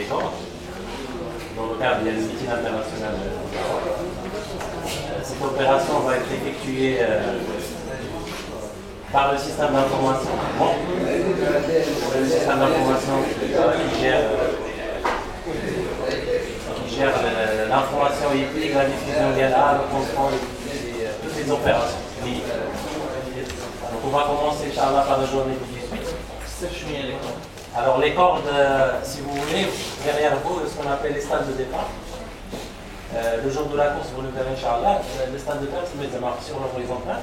des cordes. Dans le cadre, il y a le meeting international. Cette opération va être effectuée par le système d'information. Bon, le système d'information qui gère l'information éthique, la diffusion légale, le contrôle et toutes les opérations. Donc on va commencer, Inch'Allah, par la journée du 18. Alors les cordes, si vous voulez, derrière vous, ce qu'on appelle les stades de départ. Le jour de la course, vous le verrez, Inch'Allah, le stade de départ se met sur l'horizontale.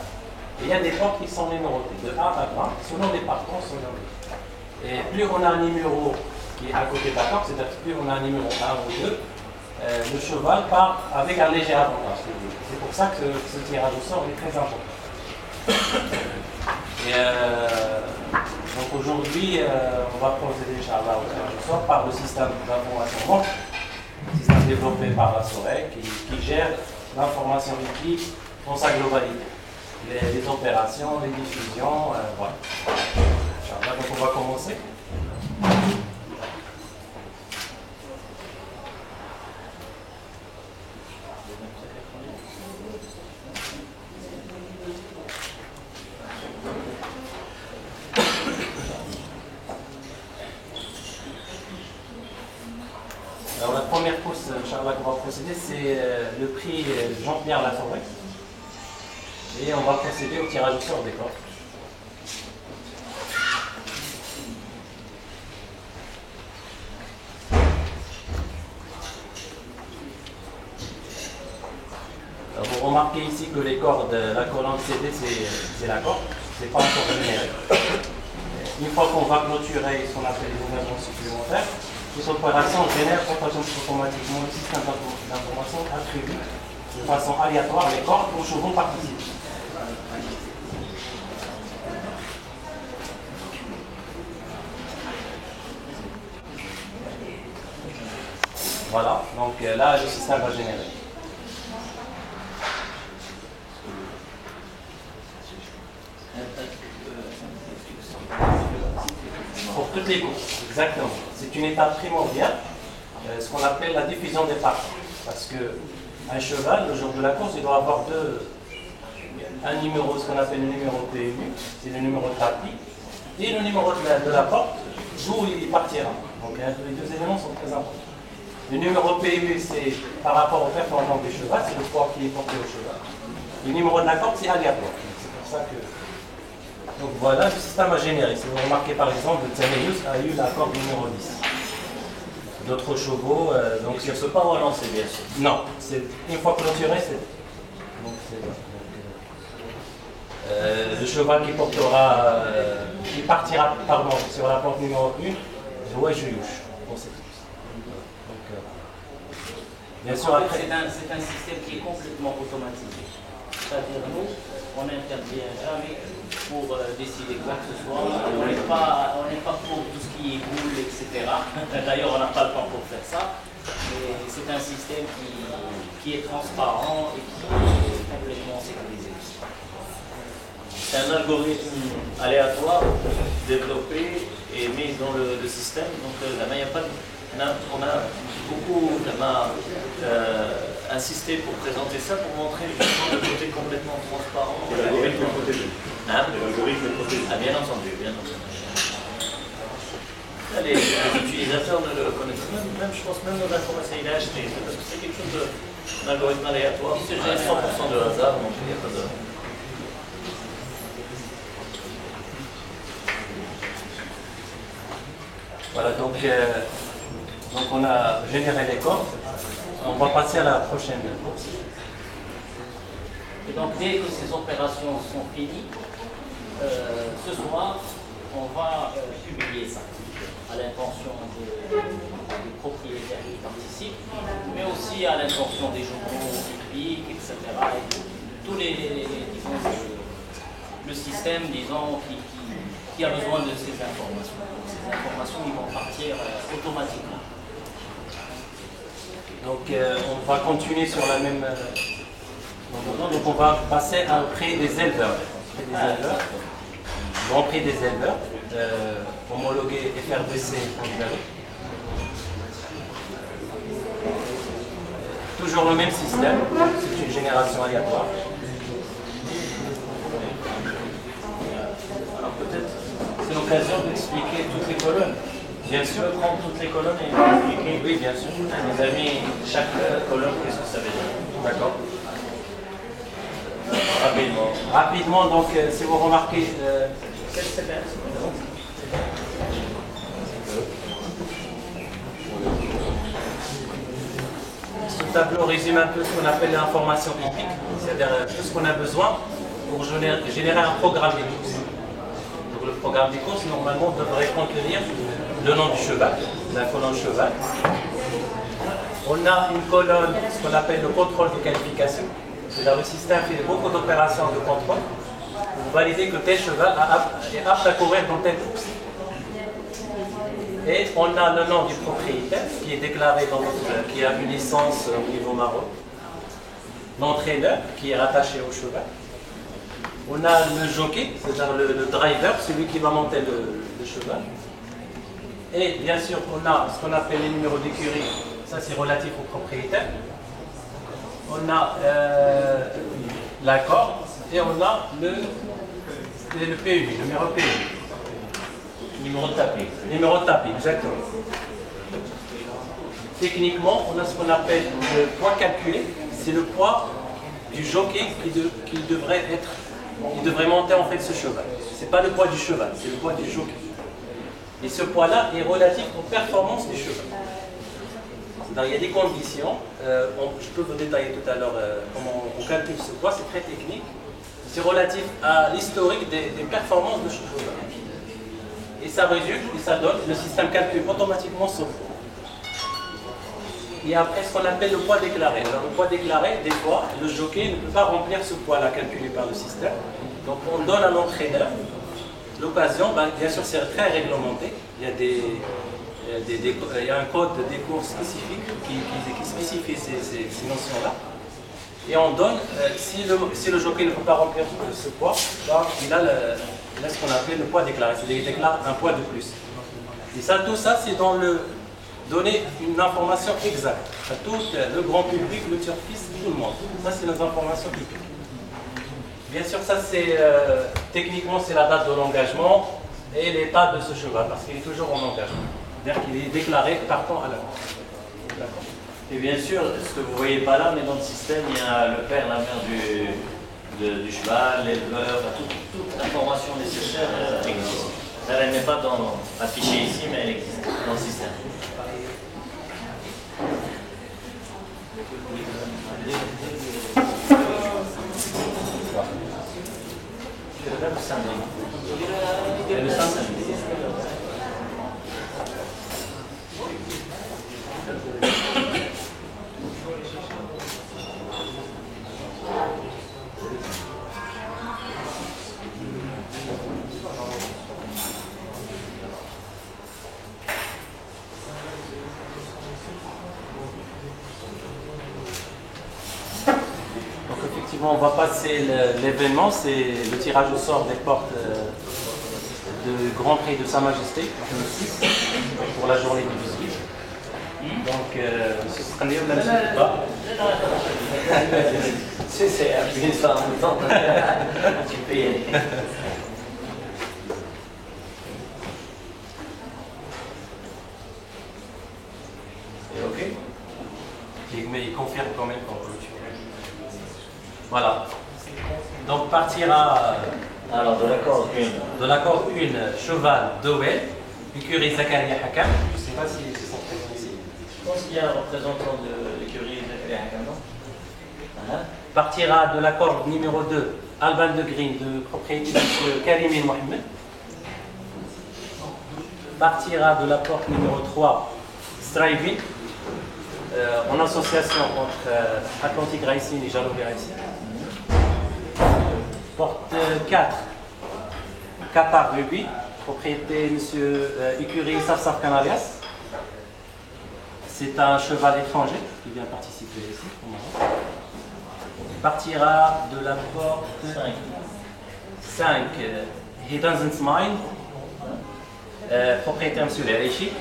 Et il y a des portes qui sont numérotées, de A à 20, selon les partants, selon les... Et plus on a un numéro qui est à côté de la corde, c'est-à-dire plus on a un numéro 1 ou 2, le cheval part avec un léger avantage. C'est pour ça que ce tirage au sort est très important. Et donc aujourd'hui, on va procéder, Inch'Allah, au tirage au sort par le système d'information, système développé par la SOREC qui gère l'information équipe dans sa globalité. Les opérations, les diffusions, voilà. Inch'Allah, donc on va commencer. Alors la première course, Inch'Allah, qu'on va procéder, c'est le prix Jean-Pierre Laforêt. Et on va procéder au tirage au sort des cordes. Alors vous remarquez ici que les cordes, la colonne CD, c'est la corde, c'est pas encore généré. Une fois qu'on va clôturer ce qu'on appelle les engagements supplémentaires, cette opération génère automatiquement le système d'information attribue de façon aléatoire les cordes aux chevaux participent. Voilà, donc là le système va générer. Pour toutes les courses, exactement. C'est une étape primordiale, ce qu'on appelle la diffusion des parts. Parce qu'un cheval, le jour de la course, il doit avoir un numéro, ce qu'on appelle le numéro PMU, c'est le numéro de tapis, et le numéro de la porte, d'où il partira. Donc les deux éléments sont très importants. Le numéro PMU, c'est par rapport au performance du cheval, c'est le poids qui est porté au cheval. Le numéro de la corde, c'est aléatoire. C'est pour ça que... Donc voilà, le système a généré. Si vous remarquez par exemple, le Tsaneus a eu la corde numéro 10. D'autres chevaux... donc il ne peut pas relancer, bien sûr. Non, une fois clôturé, c'est... le cheval qui portera... qui partira, pardon, sur la porte numéro 1, c'est Ouajoulouche. Bien sûr, après, c'est un système qui est complètement automatisé. C'est-à-dire, nous, on n'intervient jamais pour décider quoi que ce soit. On n'est pas pour tout ce qui est boule, etc. D'ailleurs, on n'a pas le temps pour faire ça. Mais c'est un système qui est transparent et qui est complètement sécurisé. C'est un algorithme aléatoire développé et mis dans le système. Donc, il n'y a pas de... On a beaucoup insisté pour présenter ça, pour montrer justement le côté complètement transparent. L'algorithme est protégé. L'algorithme est protégé. Ah, bien entendu, bien entendu. Les utilisateurs ne le connaissent même, je pense même nos informations, il a acheté. C'est quelque chose d'algorithme aléatoire. C'est 100% de hasard, donc il n'y a pas de... Voilà, donc on a généré les cordes. On va passer à la prochaine course. Et donc dès que ces opérations sont finies, ce soir, on va publier ça à l'intention des propriétaires qui participent, mais aussi à l'intention des journaux publics, etc. Et tous disons, le système, disons, qui a besoin de ces informations. Ces informations, ils vont partir automatiquement. Donc on va continuer sur la même... donc on va passer à un prix des éleveurs. Grand prix des éleveurs, homologué FRDC. toujours le même système, c'est une génération aléatoire. Alors peut-être c'est l'occasion d'expliquer toutes les colonnes. Bien sûr. Je peux prendre toutes les colonnes et expliquer. Oui, bien sûr. À mes amis, chaque colonne, qu'est-ce que ça veut dire? D'accord. Rapidement. Rapidement, donc, si vous remarquez, Qu'est-ce que c'est bien? ce tableau résume un peu ce qu'on appelle l'information typique, c'est-à-dire tout ce qu'on a besoin pour générer un programme des courses. Donc le programme des courses, normalement, devrait contenir le nom du cheval, la colonne cheval. On a une colonne, ce qu'on appelle le contrôle de qualification. C'est-à-dire le système fait beaucoup d'opérations de contrôle pour valider que tel cheval est apte à courir dans telle course. Et on a le nom du propriétaire qui est déclaré dans qui a une licence au niveau Maroc. L'entraîneur qui est rattaché au cheval. On a le jockey, c'est-à-dire le driver, celui qui va monter le cheval. Et bien sûr, on a ce qu'on appelle les numéros d'écurie, ça c'est relatif au propriétaire. On a l'accord et on a le PUI, le numéro PUI. Numéro de tapis. Numéro de tapis, exactement. Techniquement, on a ce qu'on appelle le poids calculé, c'est le poids du jockey qui devrait monter en fait ce cheval. Ce n'est pas le poids du cheval, c'est le poids du jockey. Et ce poids-là est relatif aux performances du cheval. Il y a des conditions, je peux vous détailler tout à l'heure comment on calcule ce poids, c'est très technique. C'est relatif à l'historique des performances de ce cheval. Et ça résulte, et ça donne, le système calcule automatiquement ce poids. Et après ce qu'on appelle le poids déclaré. Alors le poids déclaré, des fois, le jockey ne peut pas remplir ce poids-là calculé par le système. Donc on donne à l'entraîneur l'occasion, bien sûr c'est très réglementé, il y a un code des cours spécifique qui spécifie ces notions-là. Et on donne, si le jockey ne peut pas remplir ce poids, il a ce qu'on appelle le poids déclaré, c'est-à-dire qu'il déclare un poids de plus. Et ça, tout ça, c'est dans donner une information exacte à tout le grand public, le turfiste, tout le monde. Ça, c'est nos informations typiques. Bien sûr, ça, c'est techniquement, c'est la date de l'engagement et l'état de ce cheval, parce qu'il est toujours en engagement. C'est-à-dire qu'il est déclaré partant à l'avance. D'accord. Et bien sûr, ce que vous ne voyez pas là, mais dans le système, il y a le père, la mère du cheval, l'éleveur, toute l'information nécessaire existe. Elle n'est pas affichée ici, mais elle existe dans le système. Le samedi. On va passer l'événement, c'est le tirage au sort des portes de Grand Prix de Sa Majesté 2006 pour la journée du 18. Donc, ce sera mieux même si je ne pas. C'est appuyé sur un bouton. Tu peux y aller. C'est OK? Mais il confirme quand même qu'on clôture. Voilà. Donc partira alors de l'accord 1. De l'accord 1, cheval Dowell, écurie Zakaria Hakam. Je ne sais pas si c'est son prénom ici. Je pense qu'il y a un représentant de l'écurie Zakaria Hakam, non? Partira de l'accord numéro 2, Alban de Green, de propriété de M. Karim Mohamed. Partira de la porte numéro 3, Striving, en association entre Atlantic Racing et Jalobé Racing. Porte 4, Qatar Ruby, propriété M. Écurie Safsaf Canarias. C'est un cheval étranger qui vient participer ici au Maroc. Partira de la porte 5, He Doesn't Mind, propriétaire M. Lereichi.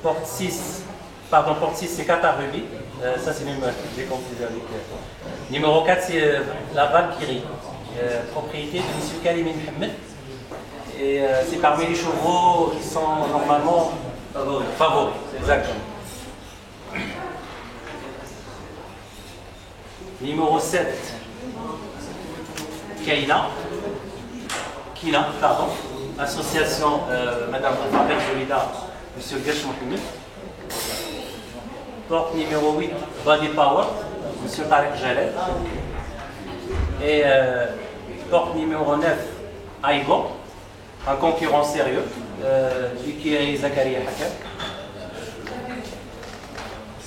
Porte 6, Pardon, porte 6, c'est Qatar Rugby. Ça, c'est même, j'ai confondu avec. Numéro 4, c'est la Valkyrie, propriété de M. Karim Mohamed. Et c'est parmi les chevaux qui sont normalement favoris. Exactement. Numéro 7, Kina, pardon. Association Madame Faber Jolida, M. Gersh Mohamed. Porte numéro 8, Body Power, M. Tariq Jalel. Et porte numéro 9, Aigo, un concurrent sérieux, qui est Zakaria Hakam.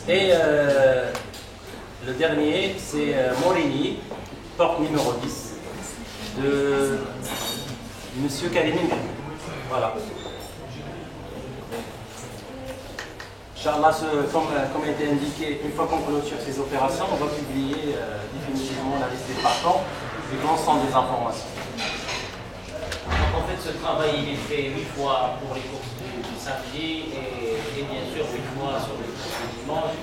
Et le dernier, c'est Morini, porte numéro 10, de M. Karim. Voilà. Inch'Allah, comme a été indiqué, une fois qu'on clôture ces opérations, on va publier définitivement la liste des partants et l'ensemble des informations. Donc en fait, ce travail il est fait 8 fois pour les courses du samedi et bien sûr 8 fois sur les courses du dimanche.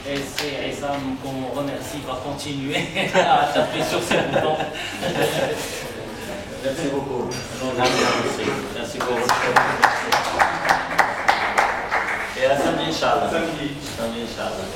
Et c'est Essam qu'on remercie, va continuer à taper sur ces boutons. Merci beaucoup. Merci beaucoup. Et à samedi, Inch'Allah. Samedi. Samedi, Inch'Allah.